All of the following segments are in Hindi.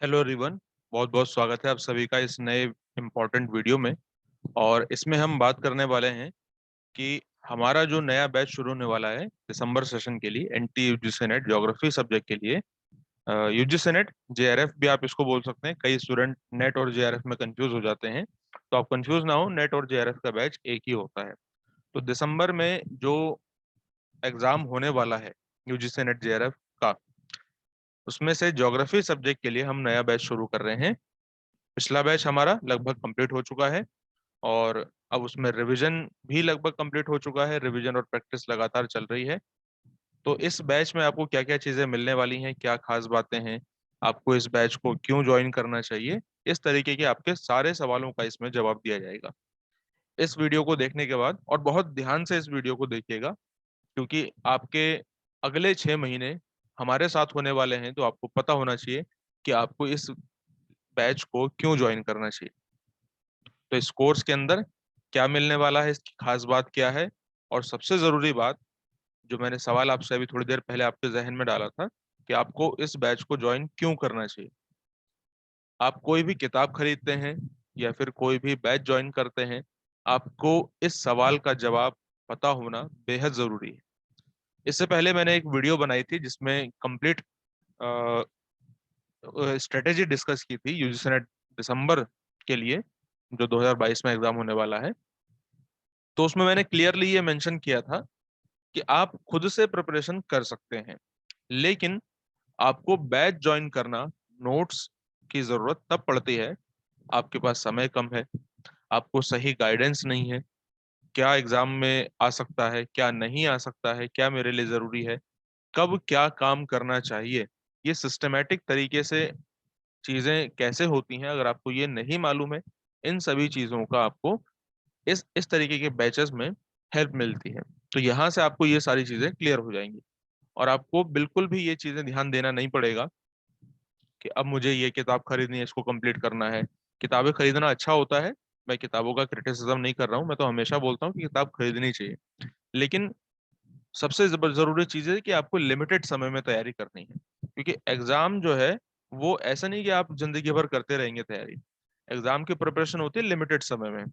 Hello everyone. बहुत बहुत स्वागत है आप सभी का इस नए इम्पोर्टेंट वीडियो में। और इसमें हम बात करने वाले हैं कि हमारा जो नया बैच शुरू होने वाला है दिसंबर सेशन के लिए NT UGC NET geography subject के लिए। यूजीसी नेट जेआरएफ भी आप इसको बोल सकते हैं। कई स्टूडेंट नेट और जेआरएफ में कंफ्यूज हो जाते हैं, तो आप कंफ्यूज ना हो, नेट और जेआरएफ का बैच एक ही होता है। तो दिसंबर में जो एग्जाम होने वाला है यूजीसी नेट जेआरएफ का, उसमें से ज्योग्राफी सब्जेक्ट के लिए हम नया बैच शुरू कर रहे हैं। पिछला बैच हमारा लगभग कंप्लीट हो चुका है और अब उसमें रिवीजन भी लगभग कंप्लीट हो चुका है। रिवीजन और प्रैक्टिस लगातार चल रही है। तो इस बैच में आपको क्या क्या चीजें मिलने वाली हैं, क्या खास बातें हैं, आपको इस बैच को क्यों ज्वाइन करना चाहिए, इस तरीके के आपके सारे सवालों का इसमें जवाब दिया जाएगा इस वीडियो को देखने के बाद। और बहुत ध्यान से इस वीडियो को देखिएगा, क्योंकि आपके अगले 6 महीने हमारे साथ होने वाले हैं, तो आपको पता होना चाहिए कि आपको इस बैच को क्यों ज्वाइन करना चाहिए। तो इस कोर्स के अंदर क्या मिलने वाला है, इसकी खास बात क्या है, और सबसे जरूरी बात जो मैंने सवाल आपसे अभी थोड़ी देर पहले आपके जहन में डाला था कि आपको इस बैच को ज्वाइन क्यों करना चाहिए। आप कोई भी किताब खरीदते हैं या फिर कोई भी बैच ज्वाइन करते हैं, आपको इस सवाल का जवाब पता होना बेहद जरूरी है। इससे पहले मैंने एक वीडियो बनाई थी जिसमें कंप्लीट स्ट्रेटेजी डिस्कस की थी यूजीसी नेट दिसंबर के लिए, जो 2022 में एग्जाम होने वाला है। तो उसमें मैंने क्लियरली ये मेंशन किया था कि आप खुद से प्रिपरेशन कर सकते हैं, लेकिन आपको बैच ज्वाइन करना, नोट्स की जरूरत तब पड़ती है आपके पास समय कम है, आपको सही गाइडेंस नहीं है, क्या एग्जाम में आ सकता है, क्या नहीं आ सकता है, क्या मेरे लिए जरूरी है, कब क्या काम करना चाहिए, ये सिस्टमेटिक तरीके से चीजें कैसे होती हैं, अगर आपको ये नहीं मालूम है, इन सभी चीजों का आपको इस तरीके के बैचेस में हेल्प मिलती है। तो यहाँ से आपको ये सारी चीजें क्लियर हो जाएंगी और आपको बिल्कुल भी ये चीजें ध्यान देना नहीं पड़ेगा कि अब मुझे ये किताब खरीदनी है, इसको कंप्लीट करना है। किताबें खरीदना अच्छा होता है, मैं किताबों का क्रिटिसिज्म नहीं कर रहा हूँ, मैं तो हमेशा बोलता हूँ कि किताब खरीदनी चाहिए। लेकिन सबसे जरूरी चीज है कि आपको लिमिटेड समय में तैयारी करनी है, क्योंकि एग्जाम जो है वो ऐसा नहीं कि आप जिंदगी भर करते रहेंगे तैयारी। एग्जाम की प्रिपरेशन होती है लिमिटेड समय में,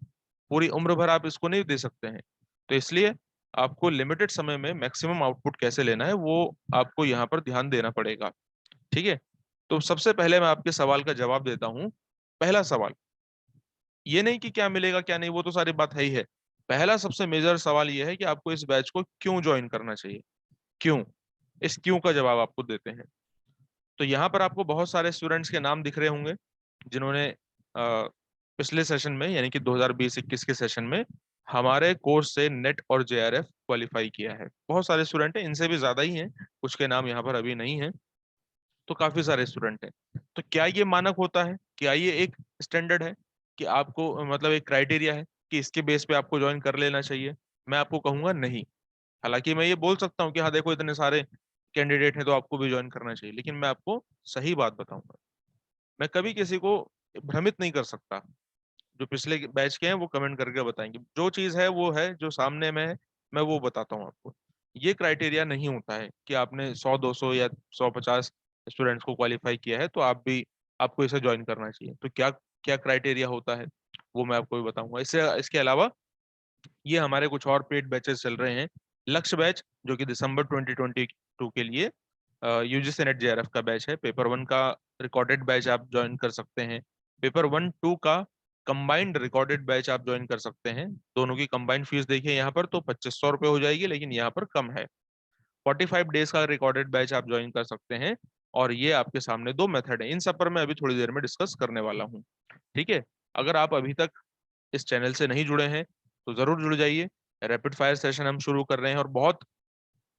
पूरी उम्र भर आप इसको नहीं दे सकते हैं। तो इसलिए आपको लिमिटेड समय में मैक्सिमम आउटपुट कैसे लेना है वो आपको यहाँ पर ध्यान देना पड़ेगा। ठीक है। तो सबसे पहले मैं आपके सवाल का जवाब देता हूँ। पहला सवाल, ये नहीं कि क्या मिलेगा क्या नहीं, वो तो सारी बात है ही है। पहला सबसे मेजर सवाल ये है कि आपको इस बैच को क्यों ज्वाइन करना चाहिए। क्यों, इस क्यों का जवाब आपको देते हैं। तो यहाँ पर आपको बहुत सारे स्टूडेंट्स के नाम दिख रहे होंगे जिन्होंने पिछले सेशन में यानी कि 2020-21 के सेशन में हमारे कोर्स से नेट और जेआरएफ क्वालिफाई किया है। बहुत सारे स्टूडेंट हैं, इनसे भी ज्यादा ही हैं, कुछ के नाम यहाँ पर अभी नहीं है। तो काफी सारे स्टूडेंट हैं। तो क्या ये मानक होता है, क्या ये एक स्टैंडर्ड है कि आपको मतलब एक क्राइटेरिया है कि इसके बेस पे आपको ज्वाइन कर लेना चाहिए? मैं आपको कहूंगा नहीं। हालांकि मैं ये बोल सकता हूँ कि हाँ देखो इतने सारे कैंडिडेट हैं तो आपको भी ज्वाइन करना चाहिए, लेकिन मैं आपको सही बात बताऊंगा। मैं कभी किसी को भ्रमित नहीं कर सकता। जो पिछले बैच के हैं वो कमेंट करके बताएंगे, जो चीज है वो है, जो सामने में है मैं वो बताता हूँ आपको। ये क्राइटेरिया नहीं होता है कि आपने 100-200 या 150 स्टूडेंट्स को क्वालिफाई किया है तो आप भी, आपको इसे ज्वाइन करना चाहिए। तो क्या क्या क्राइटेरिया होता है वो मैं आपको भी बताऊंगा। इससे इसके अलावा ये हमारे कुछ और पेड बैचेस चल रहे हैं। लक्ष्य बैच जो कि दिसंबर 2022 के लिए यूजीसी नेट जेआरएफ का बैच है। पेपर 1 का रिकॉर्डेड बैच आप ज्वाइन कर सकते हैं। पेपर 1-2 का कंबाइंड रिकॉर्डेड बैच आप ज्वाइन कर सकते हैं। दोनों की कंबाइंड फीस देखिए यहाँ पर तो 2500 रुपये हो जाएगी, लेकिन यहाँ पर कम है। 45 डेज का रिकॉर्डेड बैच आप ज्वाइन कर सकते हैं। और ये आपके सामने दो मेथड है, इन सब पर मैं अभी थोड़ी देर में डिस्कस करने वाला हूँ। ठीक है। अगर आप अभी तक इस चैनल से नहीं जुड़े हैं तो जरूर जुड़ जाइए। रैपिड फायर सेशन हम शुरू कर रहे हैं और बहुत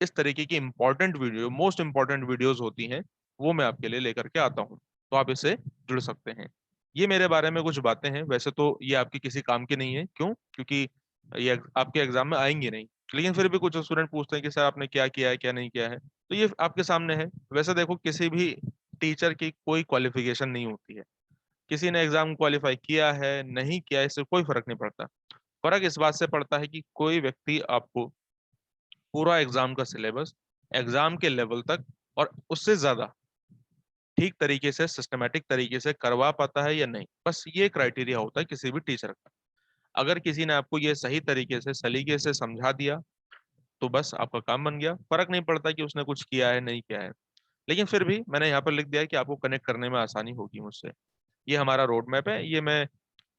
इस तरीके की important video, most important videos होती हैं, वो मैं आपके लिए लेकर के आता हूँ। तो आप इससे जुड़ सकते हैं। ये मेरे बारे में कुछ बातें हैं, वैसे तो ये आपकी किसी काम की नहीं है। क्यों? क्योंकि ये आपके एग्जाम में आएंगे नहीं, लेकिन फिर भी कुछ स्टूडेंट पूछते हैं कि सर आपने क्या किया है क्या नहीं किया है, तो ये आपके सामने है। वैसे देखो किसी भी टीचर की कोई क्वालिफिकेशन नहीं होती है। किसी ने एग्जाम क्वालिफाई किया है नहीं किया है, इससे कोई फर्क नहीं पड़ता। फर्क इस बात से पड़ता है कि कोई व्यक्ति आपको पूरा एग्जाम का सिलेबस, एग्जाम के लेवल तक और उससे ज्यादा, ठीक तरीके से सिस्टमेटिक तरीके से करवा पाता है या नहीं, बस ये क्राइटेरिया होता है किसी भी टीचर का। अगर किसी ने आपको ये सही तरीके से सलीके से समझा दिया तो बस आपका काम बन गया, फर्क नहीं पड़ता कि उसने कुछ किया है नहीं किया है। लेकिन फिर भी मैंने यहाँ पर लिख दिया है कि आपको कनेक्ट करने में आसानी होगी मुझसे। ये हमारा रोड मैप है, ये मैं,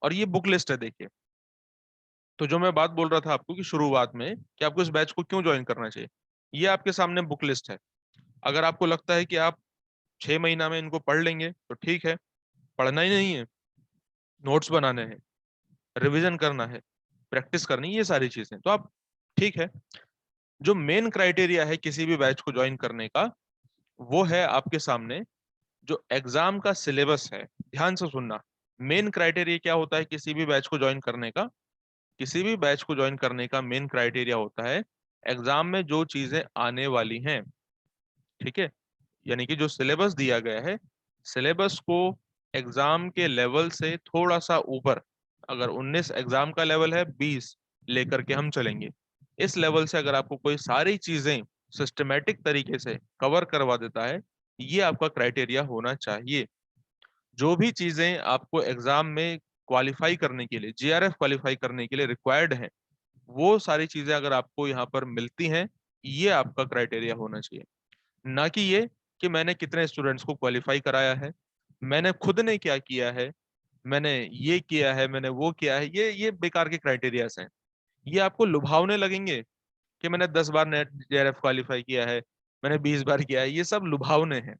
और ये बुक लिस्ट है देखिए। तो जो मैं बात बोल रहा था आपको कि शुरुआत में कि आपको इस बैच को क्यों ज्वाइन करना चाहिए, ये आपके सामने बुक लिस्ट है। अगर आपको लगता है कि आप 6 महीना में इनको पढ़ लेंगे तो ठीक है, पढ़ना ही नहीं है, नोट्स बनाने हैं, रिवीजन करना है, प्रैक्टिस करनी है, ये सारी चीजें तो आप, ठीक है। जो मेन क्राइटेरिया है किसी भी बैच को ज्वाइन करने का, वो है आपके सामने जो एग्जाम का सिलेबस है। ध्यान से सुनना, मेन क्राइटेरिया क्या होता है किसी भी बैच को ज्वाइन करने का? किसी भी बैच को ज्वाइन करने का मेन क्राइटेरिया होता है एग्जाम में जो चीजें आने वाली हैं, ठीक है। यानी कि जो सिलेबस दिया गया है, सिलेबस को एग्जाम के लेवल से थोड़ा सा ऊपर, अगर 19 एग्जाम का लेवल है, 20 लेकर के हम चलेंगे। इस लेवल से अगर आपको कोई सारी चीजें सिस्टमेटिक तरीके से कवर करवा देता है, ये आपका क्राइटेरिया होना चाहिए। जो भी चीजें आपको एग्जाम में क्वालिफाई करने के लिए, जीआरएफ क्वालिफाई करने के लिए रिक्वायर्ड हैं, वो सारी चीजें अगर आपको यहाँ पर मिलती हैं, ये आपका क्राइटेरिया होना चाहिए। ना कि ये कि मैंने कितने स्टूडेंट्स को क्वालिफाई कराया है, मैंने खुद ने क्या किया है, मैंने ये किया है, मैंने वो किया है, ये बेकार के क्राइटेरियाज हैं। ये आपको लुभावने लगेंगे कि मैंने 10 बार नेट जेआरएफ क्वालिफाई किया है, मैंने 20 बार किया है, ये सब लुभावने हैं।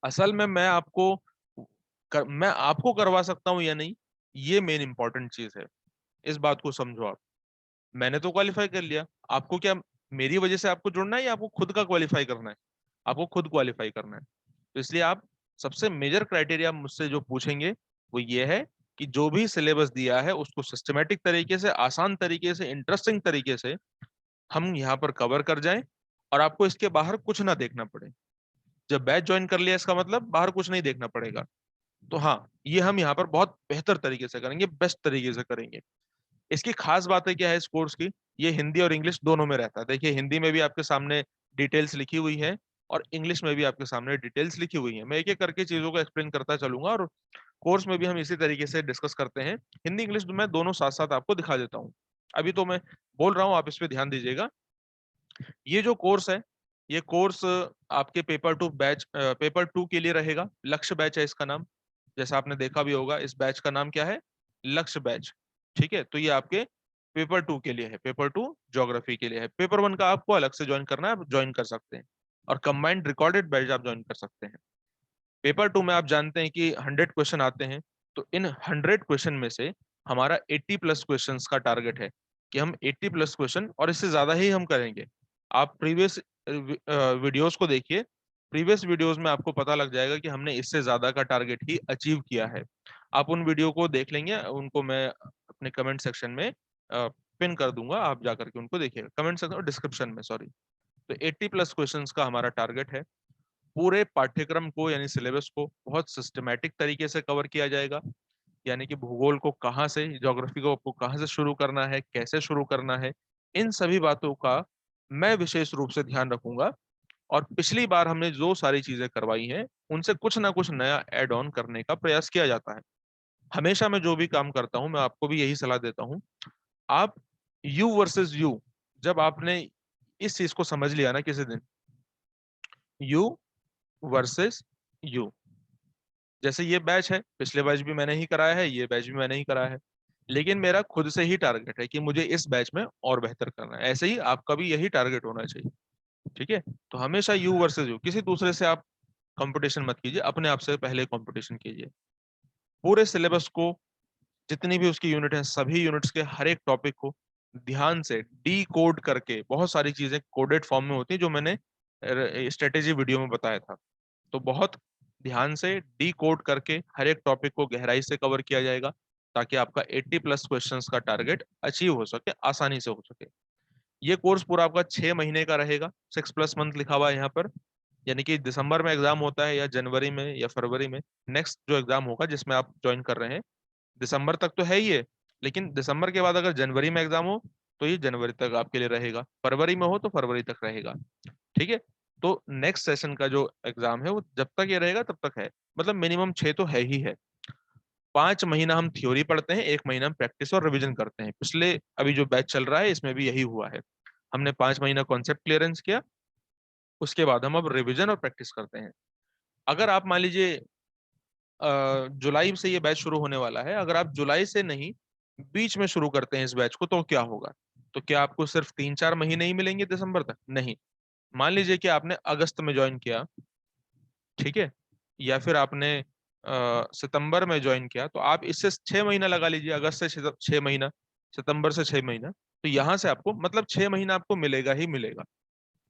असल में मैं आपको करवा सकता हूँ या नहीं, ये मेन इंपॉर्टेंट चीज है। इस बात को समझो आप। मैंने तो क्वालिफाई कर लिया, आपको क्या मेरी वजह से आपको जुड़ना है या आपको खुद का क्वालिफाई करना है? आपको खुद क्वालिफाई करना है। तो इसलिए आप, सबसे मेजर क्राइटेरिया मुझसे जो पूछेंगे वो ये है कि जो भी सिलेबस दिया है उसको सिस्टमेटिक तरीके से, आसान तरीके से, इंटरेस्टिंग तरीके से हम यहाँ पर कवर कर जाएं, और आपको इसके बाहर कुछ ना देखना पड़े। जब बैच ज्वाइन कर लिया इसका मतलब बाहर कुछ नहीं देखना पड़ेगा। तो हाँ, ये हम यहाँ पर बहुत बेहतर तरीके से करेंगे, बेस्ट तरीके से करेंगे। इसकी खास बात है क्या है इस कोर्स की, ये हिंदी और इंग्लिश दोनों में रहता है। देखिए, हिंदी में भी आपके सामने डिटेल्स लिखी हुई है और इंग्लिश में भी आपके सामने डिटेल्स लिखी हुई है। मैं एक एक करके चीजों को एक्सप्लेन करता चलूंगा, और कोर्स में भी हम इसी तरीके से डिस्कस करते हैं। हिंदी इंग्लिश मैं दोनों साथ साथ आपको दिखा देता हूँ। अभी तो मैं बोल रहा हूँ, आप इस पे ध्यान दीजिएगा। ये जो कोर्स है, ये कोर्स आपके पेपर 2 के लिए रहेगा। लक्ष्य बैच है इसका नाम। जैसा आपने देखा भी होगा, इस बैच का नाम क्या है? लक्ष्य बैच। ठीक है, तो ये आपके पेपर 2 के लिए है, पेपर 2 ज्योग्राफी के लिए है। पेपर 1 का आपको अलग से ज्वाइन करना है, आप ज्वाइन कर सकते हैं, और कंबाइंड रिकॉर्डेड बैच आप ज्वाइन कर सकते हैं। पेपर 2 में आप जानते हैं कि 100 क्वेश्चन आते हैं। तो इन 100 क्वेश्चन में से हमारा 80+ क्वेश्चन का टारगेट है कि हम 80+ क्वेश्चन, और इससे ज्यादा ही हम करेंगे। आप प्रीवियस वीडियोस को देखिए, प्रीवियस वीडियोस में आपको पता लग जाएगा कि हमने इससे ज्यादा का टारगेट ही अचीव किया है। आप उन वीडियो को देख लेंगे, उनको मैं अपने कमेंट सेक्शन में पिन कर दूंगा, आप जाकर के उनको देखिएगा, कमेंट सेक्शन और डिस्क्रिप्शन में, सॉरी। तो 80+ क्वेश्चंस का हमारा टारगेट है। पूरे पाठ्यक्रम को यानी सिलेबस को बहुत सिस्टमेटिक तरीके से कवर किया जाएगा। यानी कि भूगोल को कहाँ से, ज्योग्राफी को आपको कहाँ से शुरू करना है, कैसे शुरू करना है, इन सभी बातों का मैं विशेष रूप से ध्यान रखूंगा। और पिछली बार हमने जो सारी चीजें करवाई हैं, उनसे कुछ ना कुछ नया ऐड ऑन करने का प्रयास किया जाता है। हमेशा मैं जो भी काम करता हूं, मैं आपको भी यही सलाह देता हूं। आप यू वर्सेस यू, जब आपने इस चीज को समझ लिया ना किसी दिन, यू वर्सेस यू, जैसे ये बैच है, पिछले बैच भी मैंने ही कराया है, ये बैच भी मैंने ही कराया है, लेकिन मेरा खुद से ही टारगेट है कि मुझे इस बैच में और बेहतर करना है। ऐसे ही आपका भी यही टारगेट होना चाहिए। ठीक है, तो हमेशा यू वर्सेस यू, किसी दूसरे से आप कंपटीशन मत कीजिए, अपने आप से पहले कंपटीशन कीजिए। पूरे सिलेबस को, जितनी भी उसकी यूनिट है, सभी यूनिट्स के हर एक टॉपिक को ध्यान से डी कोड करके, बहुत सारी चीजें कोडेड फॉर्म में होती है जो मैंने स्ट्रेटेजी वीडियो में बताया था, तो बहुत ध्यान से डी कोड करके हर एक टॉपिक को गहराई से कवर किया जाएगा, ताकि आपका 80+ क्वेश्चंस का टारगेट अचीव हो सके, आसानी से हो सके। ये कोर्स पूरा आपका 6 महीने का रहेगा, 6+ मंथ लिखा हुआ है यहाँ पर। यानी कि दिसंबर में एग्जाम होता है, या जनवरी में या फरवरी में नेक्स्ट जो एग्जाम होगा जिसमें आप ज्वाइन कर रहे हैं, दिसंबर तक तो है ही है, लेकिन दिसंबर के बाद अगर जनवरी में एग्जाम हो तो ये जनवरी तक आपके लिए रहेगा, फरवरी में हो तो फरवरी तक रहेगा। ठीक है, तो नेक्स्ट सेशन का जो एग्जाम है वो जब तक ये रहेगा तब तक है, मतलब मिनिमम 6 तो है ही है। 5 महीना हम थ्योरी पढ़ते हैं, 1 महीना हम प्रैक्टिस और रिवीजन करते हैं। पिछले अभी जो बैच चल रहा है इसमें भी यही हुआ है। हमने 5 महीना कॉन्सेप्ट क्लियरेंस किया, उसके बाद हम अब रिवीजन और प्रैक्टिस करते हैं। अगर आप मान लीजिए जुलाई से ये बैच शुरू होने वाला है, अगर आप जुलाई से नहीं बीच में शुरू करते हैं इस बैच को, तो क्या होगा? तो क्या आपको सिर्फ 3-4 महीने ही मिलेंगे दिसंबर तक? नहीं। मान लीजिए कि आपने अगस्त में ज्वाइन किया, ठीक है, या फिर आपने सितंबर में ज्वाइन किया, तो आप इससे 6 महीना लगा लीजिए, अगस्त से 6 महीना, सितंबर से 6 महीना, तो यहाँ से आपको मतलब 6 महीना आपको मिलेगा ही मिलेगा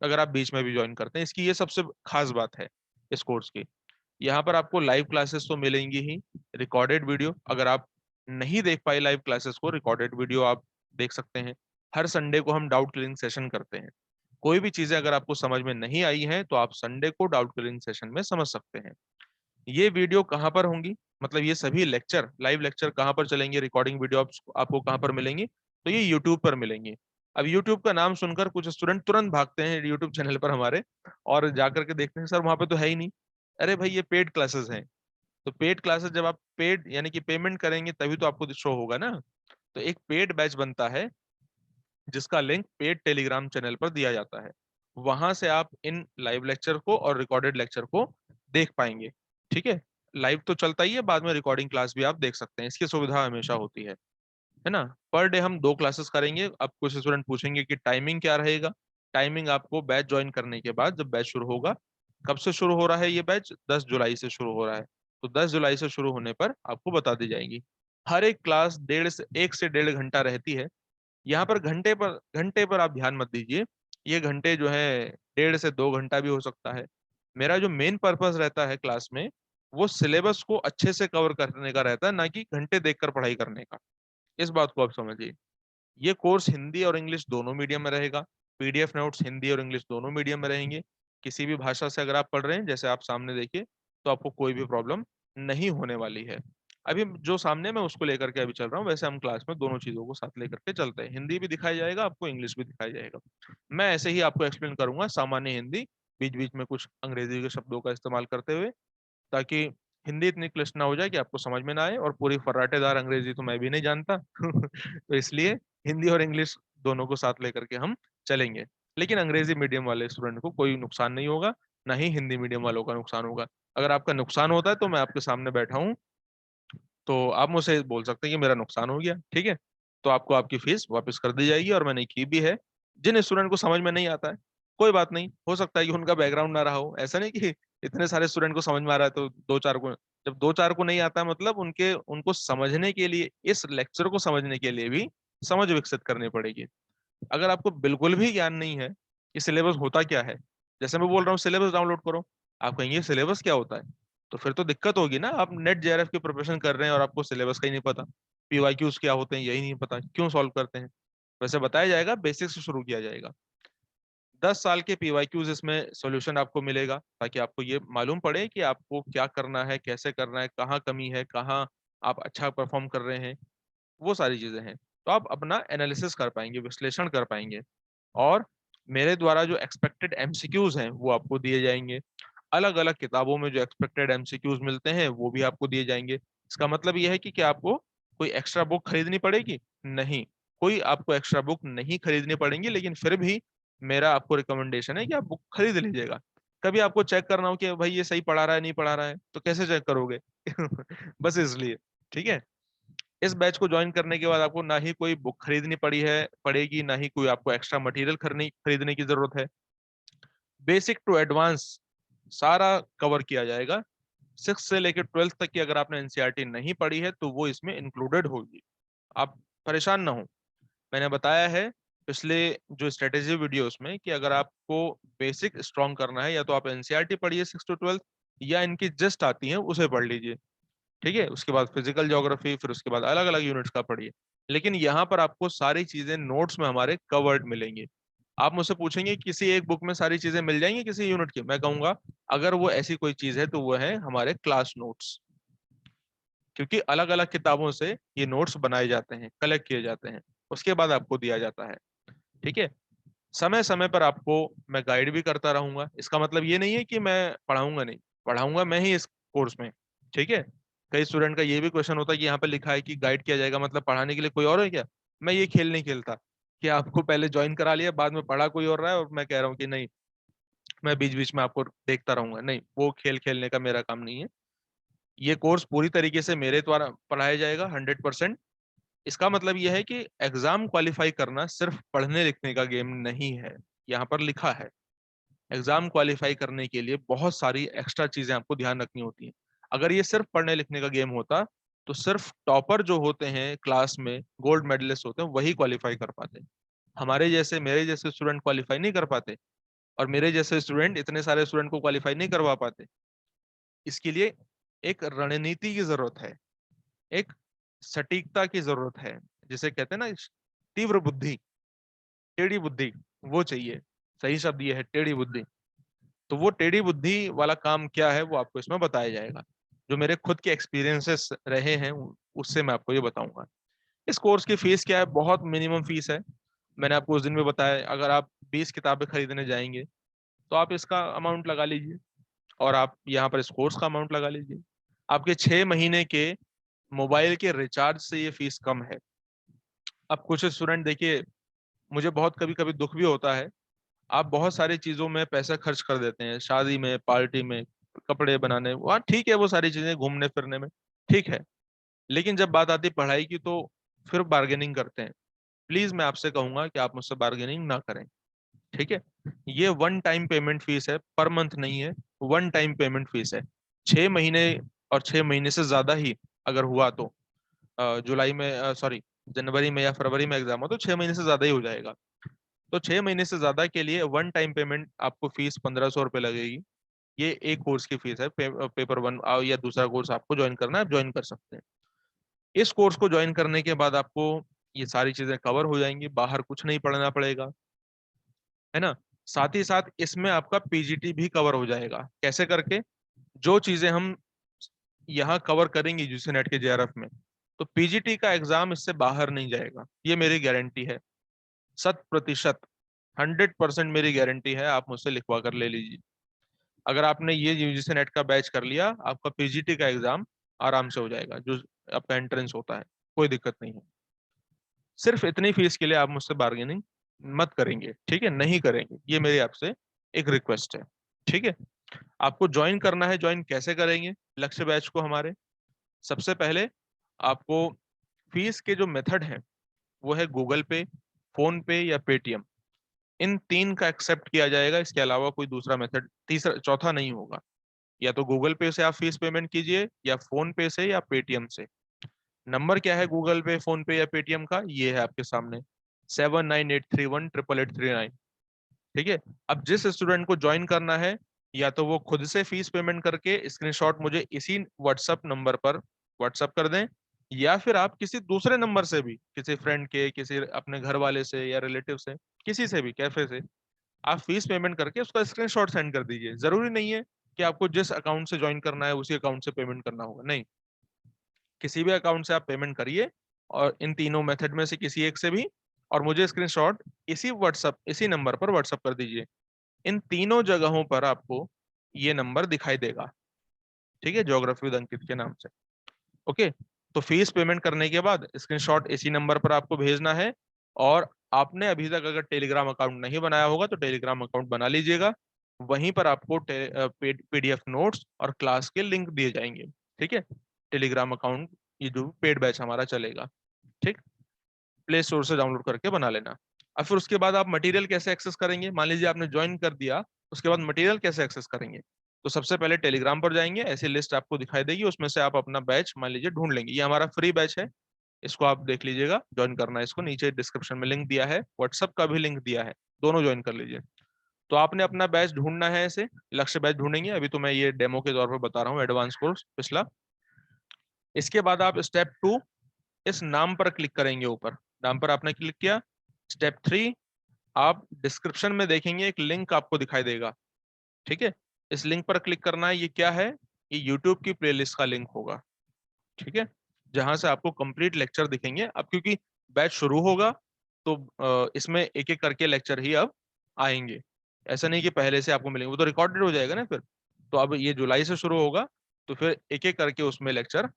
अगर आप बीच में भी ज्वाइन करते हैं। इसकी ये सबसे खास बात है इस कोर्स की। यहाँ पर आपको लाइव क्लासेस तो मिलेंगी ही, रिकॉर्डेड वीडियो, अगर आप नहीं देख पाए लाइव क्लासेस को, रिकॉर्डेड वीडियो आप देख सकते हैं। हर संडे को हम डाउट क्लियरिंग सेशन करते हैं। कोई भी चीजें अगर आपको समझ में नहीं आई हैं तो आप संडे को डाउट क्लियरिंग सेशन में समझ सकते हैं। ये वीडियो कहाँ पर होंगी, मतलब ये सभी लेक्चर, लाइव लेक्चर कहाँ पर चलेंगे, रिकॉर्डिंग वीडियो आपको कहाँ पर मिलेंगी? तो ये यूट्यूब पर मिलेंगी। अब यूट्यूब का नाम सुनकर कुछ स्टूडेंट तुरंत भागते हैं यूट्यूब चैनल पर हमारे, और जाकर के देखते हैं सर वहां पे तो है ही नहीं। अरे भाई ये पेड क्लासेस हैं। तो पेड क्लासेस जब आप पेड यानी कि पेमेंट करेंगे तभी तो आपको शो होगा ना। तो एक पेड बैच बनता है जिसका लिंक पेड टेलीग्राम चैनल पर दिया जाता है। वहां से आप इन लाइव लेक्चर को और रिकॉर्डेड लेक्चर को देख पाएंगे। ठीक है, लाइव तो चलता ही है, बाद में रिकॉर्डिंग क्लास भी आप देख सकते हैं, इसकी सुविधा हमेशा होती है ना। पर डे हम 2 क्लासेस करेंगे। अब कुछ स्टूडेंट पूछेंगे कि टाइमिंग क्या रहेगा? टाइमिंग आपको बैच ज्वाइन करने के बाद जब बैच शुरू होगा, कब से शुरू हो रहा है ये बैच? 10 जुलाई से शुरू हो रहा है। तो 10 जुलाई से शुरू होने पर आपको बता दी जाएगी। हर एक क्लास 1 से 1.5 घंटा रहती है। यहाँ पर घंटे पर आप ध्यान मत दीजिए, ये घंटे जो है 1.5 से 2 घंटा भी हो सकता है। मेरा जो मेन पर्पस रहता है क्लास में, वो सिलेबस को अच्छे से कवर करने का रहता है, ना कि घंटे देखकर पढ़ाई करने का। इस बात को आप समझिए। ये कोर्स हिंदी और इंग्लिश दोनों मीडियम में रहेगा। पीडीएफ नोट्स हिंदी और इंग्लिश दोनों मीडियम में रहेंगे। किसी भी भाषा से अगर आप पढ़ रहे हैं, जैसे आप सामने देखिए, तो आपको कोई भी प्रॉब्लम नहीं होने वाली है। अभी जो सामने मैं उसको लेकर के अभी चल रहा हूँ, वैसे हम क्लास में दोनों चीजों को साथ लेकर के चलते हैं। हिंदी भी दिखाया जाएगा आपको, इंग्लिश भी दिखाया जाएगा। मैं ऐसे ही आपको एक्सप्लेन करूंगा सामान्य हिंदी, बीच बीच में कुछ अंग्रेजी के शब्दों का इस्तेमाल करते हुए, ताकि हिंदी इतनी क्लिष्ट ना हो जाए कि आपको समझ में ना आए, और पूरी फर्राटेदार अंग्रेजी तो मैं भी नहीं जानता तो इसलिए हिंदी और इंग्लिश दोनों को साथ लेकर के हम चलेंगे। लेकिन अंग्रेजी मीडियम वाले स्टूडेंट को कोई नुकसान नहीं होगा, ना ही हिंदी मीडियम वालों का नुकसान होगा। अगर आपका नुकसान होता है तो मैं आपके सामने बैठा हूँ, तो आप मुझसे बोल सकते हैं कि मेरा नुकसान हो गया, ठीक है, तो आपको आपकी फीस वापस कर दी जाएगी, और मैंने की भी है। जिन स्टूडेंट को समझ में नहीं आता है, कोई बात नहीं, हो सकता है कि उनका बैकग्राउंड ना रहा हो, ऐसा नहीं कि इतने सारे स्टूडेंट को समझ में आ रहा है तो 2-4 को, जब 2-4 को नहीं आता है, मतलब उनके उनको समझने के लिए, इस लेक्चर को समझने के लिए भी समझ विकसित करनी पड़ेगी। अगर आपको बिल्कुल भी ज्ञान नहीं है कि सिलेबस होता क्या है, जैसे मैं बोल रहा हूँ सिलेबस डाउनलोड करो, आप कहेंगे सिलेबस क्या होता है? तो फिर तो दिक्कत होगी ना। आप नेट जेआरएफ की प्रिपरेशन कर रहे हैं और आपको सिलेबस का ही नहीं पता, पीवाईक्यूज क्या होते हैं यही नहीं पता, क्यों सॉल्व करते हैं? वैसे बताया जाएगा, बेसिक से शुरू किया जाएगा। 10 साल के पीवाईक्यूज इसमें सॉल्यूशन आपको मिलेगा, ताकि आपको ये मालूम पड़े कि आपको क्या करना है, कैसे करना है, कहाँ कमी है, कहाँ आप अच्छा परफॉर्म कर रहे हैं, वो सारी चीजें हैं। तो आप अपना एनालिसिस कर पाएंगे, विश्लेषण कर पाएंगे, और मेरे द्वारा जो एक्सपेक्टेड एमसीक्यूज हैं वो आपको दिए जाएंगे। अलग अलग किताबों में जो एक्सपेक्टेड एमसीक्यूज मिलते हैं वो भी आपको दिए जाएंगे। इसका मतलब यह है कि क्या आपको कोई एक्स्ट्रा बुक खरीदनी पड़ेगी? नहीं, कोई आपको एक्स्ट्रा बुक नहीं खरीदनी पड़ेंगी, लेकिन फिर भी मेरा आपको रिकमेंडेशन है कि आप बुक खरीद लीजिएगा। कभी आपको चेक करना हो कि भाई ये सही पढ़ा रहा है नहीं पढ़ा रहा है, तो कैसे चेक करोगे बस इसलिए। ठीक है, इस बैच को ज्वाइन करने के बाद आपको ना ही कोई बुक खरीदनी पड़ेगी, ना ही कोई आपको एक्स्ट्रा मटेरियल खरीदने की जरूरत है। बेसिक टू एडवांस सारा कवर किया जाएगा। 6 से लेकर 12 तक की अगर आपने एनसीईआरटी नहीं पढ़ी है तो वो इसमें इंक्लूडेड होगी। आप परेशान ना हो। मैंने बताया है पिछले जो स्ट्रेटेजी वीडियोस में कि अगर आपको बेसिक स्ट्रॉन्ग करना है, या तो आप एनसीईआरटी पढ़िए 6 to 12, या इनकी जस्ट आती है उसे पढ़ लीजिए। ठीक है, उसके बाद फिजिकल ज्योग्राफी, फिर उसके बाद अलग अलग यूनिट्स का पढ़िए। लेकिन यहाँ पर आपको सारी चीजें नोट्स में हमारे कवर्ड मिलेंगी। आप मुझसे पूछेंगे किसी एक बुक में सारी चीजें मिल जाएंगी किसी यूनिट की, मैं कहूंगा अगर वो ऐसी कोई चीज है तो वो है हमारे क्लास नोट्स, क्योंकि अलग अलग किताबों से ये नोट्स बनाए जाते हैं, कलेक्ट किए जाते हैं, उसके बाद आपको दिया जाता है। ठीक है, समय समय पर आपको मैं गाइड भी करता रहूंगा। इसका मतलब ये नहीं है कि मैं पढ़ाऊंगा नहीं, पढ़ाऊंगा मैं ही इस कोर्स में। ठीक है। कई स्टूडेंट का ये भी क्वेश्चन होता है कि यहाँ पे लिखा है कि गाइड किया जाएगा, मतलब पढ़ाने के लिए कोई और है क्या? मैं ये खेल नहीं खेलता कि आपको पहले ज्वाइन करा लिया, बाद में पढ़ा कोई और रहा है और मैं कह रहा हूँ कि नहीं मैं बीच बीच में आपको देखता रहूंगा। नहीं, वो खेल खेलने का मेरा काम नहीं है। ये कोर्स पूरी तरीके से मेरे द्वारा पढ़ाया जाएगा 100%। इसका मतलब यह है कि एग्जाम क्वालिफाई करना सिर्फ पढ़ने लिखने का गेम नहीं है। यहाँ पर लिखा है एग्जाम क्वालिफाई करने के लिए बहुत सारी एक्स्ट्रा चीजें आपको ध्यान रखनी होती हैं। अगर ये सिर्फ पढ़ने लिखने का गेम होता तो सिर्फ टॉपर जो होते हैं क्लास में, गोल्ड मेडलिस्ट होते हैं, वही क्वालिफाई कर पाते। हमारे जैसे, मेरे जैसे स्टूडेंट क्वालिफाई नहीं कर पाते, और मेरे जैसे स्टूडेंट इतने सारे स्टूडेंट को क्वालिफाई नहीं करवा पाते। इसके लिए एक रणनीति की जरूरत है, एक सटीकता की जरूरत है, जिसे कहते हैं ना तीव्र बुद्धि, टेढ़ी बुद्धि, वो चाहिए। सही शब्द ये है, टेढ़ी बुद्धि। तो वो टेढ़ी बुद्धि वाला काम क्या है वो आपको इसमें बताया जाएगा। जो मेरे खुद के एक्सपीरियंसेस रहे हैं उससे मैं आपको ये बताऊंगा। इस कोर्स की फीस क्या है? बहुत मिनिमम फीस है। मैंने आपको उस दिन में बताया, अगर आप 20 किताबें खरीदने जाएंगे तो आप इसका अमाउंट लगा लीजिए, और आप यहाँ पर इस कोर्स का अमाउंट लगा लीजिए। आपके 6 महीने के मोबाइल के रिचार्ज से ये फीस कम है। अब कुछ स्टूडेंट देखिए, मुझे बहुत कभी कभी दुख भी होता है, आप बहुत सारी चीजों में पैसा खर्च कर देते हैं, शादी में, पार्टी में, कपड़े बनाने, वहाँ ठीक है, वो सारी चीजें घूमने फिरने में ठीक है। लेकिन जब बात आती है पढ़ाई की तो फिर बार्गेनिंग करते हैं। प्लीज मैं आपसे कहूंगा कि आप मुझसे बार्गेनिंग ना करें। ठीक है। ये वन टाइम पेमेंट फीस है, पर मंथ नहीं है। वन टाइम पेमेंट फीस है। 6 महीने, और 6 महीने से ज्यादा ही अगर हुआ तो जुलाई में, सॉरी, जनवरी में या फरवरी में एग्जाम हो तो 6 महीने से ज्यादा ही हो जाएगा। तो 6 महीने से ज्यादा के लिए वन टाइम पेमेंट आपको फीस 1500 रुपये लगेगी। ये एक कोर्स की फीस है। पेपर वन या दूसरा कोर्स आपको ज्वाइन करना है, आप ज्वाइन कर सकते हैं। इस कोर्स को ज्वाइन करने के बाद आपको ये सारी चीजें कवर हो जाएंगी, बाहर कुछ नहीं पढ़ना पड़ेगा, है ना। साथ ही साथ इसमें आपका पीजीटी भी कवर हो जाएगा। कैसे करके? जो चीजें हम यहाँ कवर करेंगे यूजी नेट के जेआरएफ में, तो पीजीटी का एग्जाम इससे बाहर नहीं जाएगा, ये मेरी गारंटी है। 100%, 100% मेरी गारंटी है। आप मुझसे लिखवा कर ले लीजिए। अगर आपने ये यूजीसी नेट का बैच कर लिया, आपका पीजीटी का एग्जाम आराम से हो जाएगा, जो आपका एंट्रेंस होता है, कोई दिक्कत नहीं है। सिर्फ इतनी फीस के लिए आप मुझसे बार्गेनिंग मत करेंगे, ठीक है? नहीं करेंगे, ये मेरी आपसे एक रिक्वेस्ट है। ठीक है। आपको ज्वाइन करना है, ज्वाइन कैसे करेंगे लक्ष्य बैच को हमारे? सबसे पहले आपको फीस के जो मेथड हैं वो है गूगल पे, फोन पे या पेटीएम। इन तीन का एक्सेप्ट किया जाएगा, इसके अलावा कोई दूसरा मेथड, तीसरा चौथा नहीं होगा। या तो गूगल पे से आप फीस पेमेंट कीजिए, या फोन पे से, या पेटीएम से। नंबर क्या है गूगल पे, फोन पे या पेटीएम का? ये है आपके सामने, 7983188839। ठीक है। अब जिस स्टूडेंट को ज्वाइन करना है, या तो वो खुद से फीस पेमेंट करके स्क्रीनशॉट मुझे इसी व्हाट्सएप नंबर पर व्हाट्सएप कर दें, या फिर आप किसी दूसरे नंबर से भी, किसी फ्रेंड के, किसी अपने घर वाले से या रिलेटिव से, किसी से भी, कैफे से, आप फीस पेमेंट करके उसका स्क्रीनशॉट सेंड कर दीजिए। जरूरी नहीं है कि आपको जिस अकाउंट से ज्वाइन करना है उसी अकाउंट से पेमेंट करना होगा, नहीं, किसी भी अकाउंट से आप पेमेंट करिए, और इन तीनों मेथड में से किसी एक से भी, और मुझे स्क्रीनशॉट इसी व्हाट्सएप, इसी नंबर पर व्हाट्सएप कर दीजिए। इन तीनों जगहों पर आपको ये नंबर दिखाई देगा। ठीक है, ज्योग्राफी विद अंकित के नाम से। ओके। तो फीस पेमेंट करने के बाद स्क्रीनशॉट इसी नंबर पर आपको भेजना है। और आपने अभी तक अगर टेलीग्राम अकाउंट नहीं बनाया होगा तो टेलीग्राम अकाउंट बना लीजिएगा। वहीं पर आपको पीडीएफ नोट्स और क्लास के लिंक दिए जाएंगे। ठीक है। टेलीग्राम अकाउंट, ये जो पेड बैच हमारा चलेगा, ठीक, प्ले स्टोर से डाउनलोड करके बना लेना। अब फिर उसके बाद आप मटेरियल कैसे एक्सेस करेंगे? मान लीजिए आपने ज्वाइन कर दिया, उसके बाद मटेरियल कैसे एक्सेस करेंगे? तो सबसे पहले टेलीग्राम पर जाएंगे, ऐसी लिस्ट आपको दिखाई देगी, उसमें से आप अपना बैच मान लीजिए ढूंढ लेंगे। ये हमारा फ्री बैच है, इसको आप देख लीजिएगा, ज्वाइन करना है इसको, नीचे डिस्क्रिप्शन में लिंक दिया है, व्हाट्सअप का भी लिंक दिया है, दोनों ज्वाइन कर लीजिए। तो आपने अपना बैच ढूंढना है, ऐसे लक्ष्य बैच ढूंढेंगे। अभी तो मैं ये डेमो के तौर पर बता रहा हूँ, एडवांस कोर्स पिछला। इसके बाद आप स्टेप 2, इस नाम पर क्लिक करेंगे, ऊपर नाम पर आपने क्लिक किया। स्टेप 3, आप डिस्क्रिप्शन में देखेंगे एक लिंक आपको दिखाई देगा। ठीक है। इस लिंक पर क्लिक करना है। ये क्या है? ये यूट्यूब की प्लेलिस्ट का लिंक होगा। ठीक है। जहां से आपको कंप्लीट लेक्चर दिखेंगे। अब क्योंकि बैच शुरू होगा तो इसमें एक एक करके लेक्चर ही अब आएंगे। ऐसा नहीं कि पहले से आपको मिलेंगे, वो तो रिकॉर्डेड हो जाएगा ना फिर। तो अब ये जुलाई से शुरू होगा, तो फिर एक एक करके उसमें लेक्चर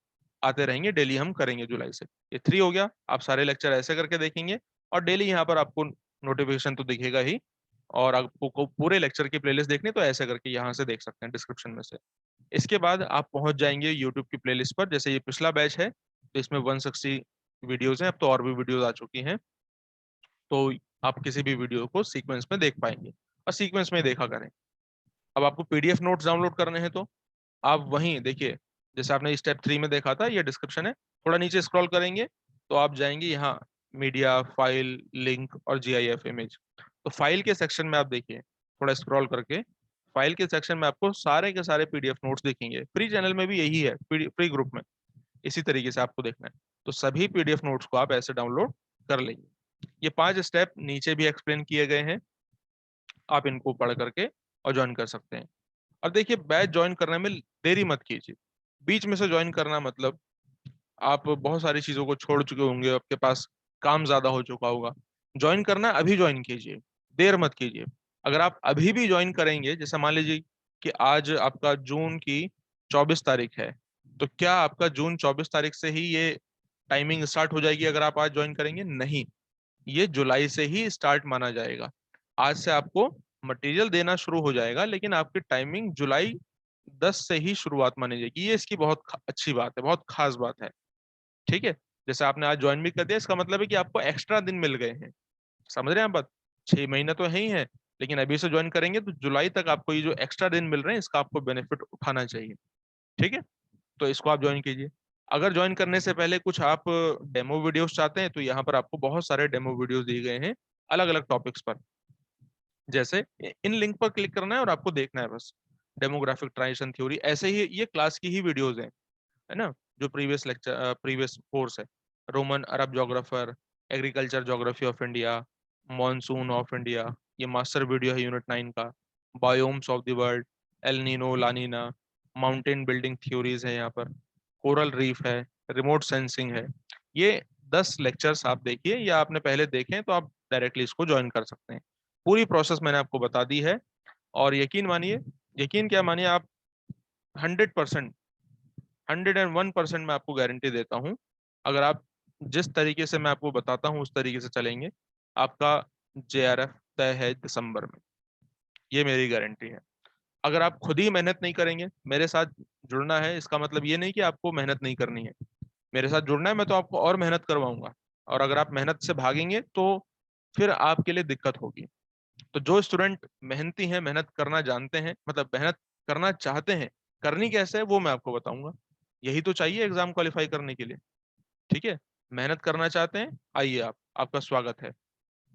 आते रहेंगे, डेली हम करेंगे जुलाई से। ये 3 हो गया, आप सारे लेक्चर ऐसे करके देखेंगे और डेली यहाँ पर आपको नोटिफिकेशन तो दिखेगा ही। और आपको पूरे लेक्चर की प्लेलिस्ट देखनी तो ऐसे करके यहाँ से देख सकते हैं डिस्क्रिप्शन में से। इसके बाद आप पहुंच जाएंगे यूट्यूब की प्लेलिस्ट पर। जैसे ये पिछला बैच है तो इसमें 160 वीडियोज हैं, अब तो और भी वीडियोज आ चुकी हैं, तो आप किसी भी वीडियो को सीक्वेंस में देख पाएंगे और सीक्वेंस में देखा करें। अब आपको पीडीएफ नोट्स डाउनलोड करने हैं तो आप वहीं देखिए, जैसे आपने स्टेप 3 में देखा था, ये डिस्क्रिप्शन है, थोड़ा नीचे स्क्रॉल करेंगे तो आप जाएंगे यहाँ मीडिया, फाइल, लिंक और जीआईएफ इमेज। तो फाइल के सेक्शन में आप देखिए, थोड़ा स्क्रॉल करके फाइल के सेक्शन में आपको सारे के सारे पीडीएफ नोट्स दिखेंगे। फ्री चैनल में भी यही है, फ्री ग्रुप में इसी तरीके से आपको देखना है। तो सभी पीडीएफ नोट्स को आप ऐसे डाउनलोड कर लेंगे। ये 5 स्टेप नीचे भी एक्सप्लेन किए गए हैं, आप इनको पढ़ करके और ज्वाइन कर सकते हैं। और देखिए, बैच ज्वाइन करने में देरी मत कीजिए। बीच में से ज्वाइन करना मतलब आप बहुत सारी चीजों को छोड़ चुके होंगे, आपके पास काम ज्यादा हो चुका होगा। ज्वाइन करना है, अभी ज्वाइन कीजिए, देर मत कीजिए। अगर आप अभी भी ज्वाइन करेंगे, जैसे मान लीजिए कि आज आपका जून की 24 तारीख है, तो क्या आपका जून 24 तारीख से ही ये टाइमिंग स्टार्ट हो जाएगी अगर आप आज ज्वाइन करेंगे? नहीं, ये जुलाई से ही स्टार्ट माना जाएगा। आज से आपको मटेरियल देना शुरू हो जाएगा, लेकिन आपकी टाइमिंग जुलाई 10 से ही शुरुआत मानी जाएगी। ये इसकी बहुत अच्छी बात है, बहुत खास बात है। ठीक है, जैसे आपने आज ज्वाइन भी कर दिया, इसका मतलब है कि आपको एक्स्ट्रा दिन मिल गए हैं। समझ रहे हैं आप बात? 6 महीना तो है ही है, लेकिन अभी से ज्वाइन करेंगे तो जुलाई तक आपको ये जो एक्स्ट्रा दिन मिल रहे हैं इसका आपको बेनिफिट उठाना चाहिए। ठीक है, तो इसको आप ज्वाइन कीजिए। अगर ज्वाइन करने से पहले कुछ आप डेमो वीडियोस चाहते हैं तो यहाँ पर आपको बहुत सारे डेमो वीडियोस दिए गए हैं अलग अलग टॉपिक्स पर। जैसे इन लिंक पर क्लिक करना है और आपको देखना है बस, डेमोग्राफिक ट्रांजिशन थ्योरी, ऐसे ही ये क्लास की ही वीडियोस हैं, है ना, जो प्रीवियस लेक्चर प्रीवियस कोर्स है। Roman Arab geographer, agriculture geography of India, monsoon of India, ये मास्टर वीडियो है यूनिट 9 का। Biomes of the world, El Nino लानीना, mountain building theories है यहाँ पर, कोरल रीफ है, रिमोट सेंसिंग है। ये 10 लेक्चर्स आप देखिए, या आपने पहले देखे हैं तो आप डायरेक्टली इसको ज्वाइन कर सकते हैं। पूरी प्रोसेस मैंने आपको बता दी है। और यकीन मानिए, यकीन क्या मानिए, आप 100%, 101% मैं आपको गारंटी देता हूं, अगर आप जिस तरीके से मैं आपको बताता हूं उस तरीके से चलेंगे, आपका जेआरएफ तय है दिसंबर में। ये मेरी गारंटी है। अगर आप खुद ही मेहनत नहीं करेंगे, मेरे साथ जुड़ना है इसका मतलब ये नहीं कि आपको मेहनत नहीं करनी है। मेरे साथ जुड़ना है, मैं तो आपको और मेहनत करवाऊंगा। और अगर आप मेहनत से भागेंगे तो फिर आपके लिए दिक्कत होगी। तो जो स्टूडेंट मेहनती हैं, मेहनत करना जानते हैं, मतलब मेहनत करना चाहते हैं, करनी कैसे है वो मैं आपको बताऊंगा। यही तो चाहिए एग्जाम क्वालिफाई करने के लिए। ठीक है, मेहनत करना चाहते हैं, आइए, आप, आपका स्वागत है।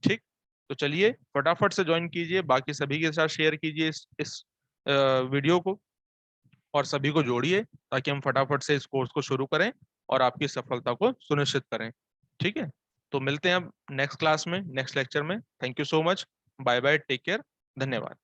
ठीक, तो चलिए फटाफट से ज्वाइन कीजिए, बाकी सभी के साथ शेयर कीजिए इस वीडियो को, और सभी को जोड़िए ताकि हम फटाफट से इस कोर्स को शुरू करें और आपकी सफलता को सुनिश्चित करें। ठीक है, तो मिलते हैं अब नेक्स्ट क्लास में, नेक्स्ट लेक्चर में। Thank you so much, bye bye, take care, धन्यवाद।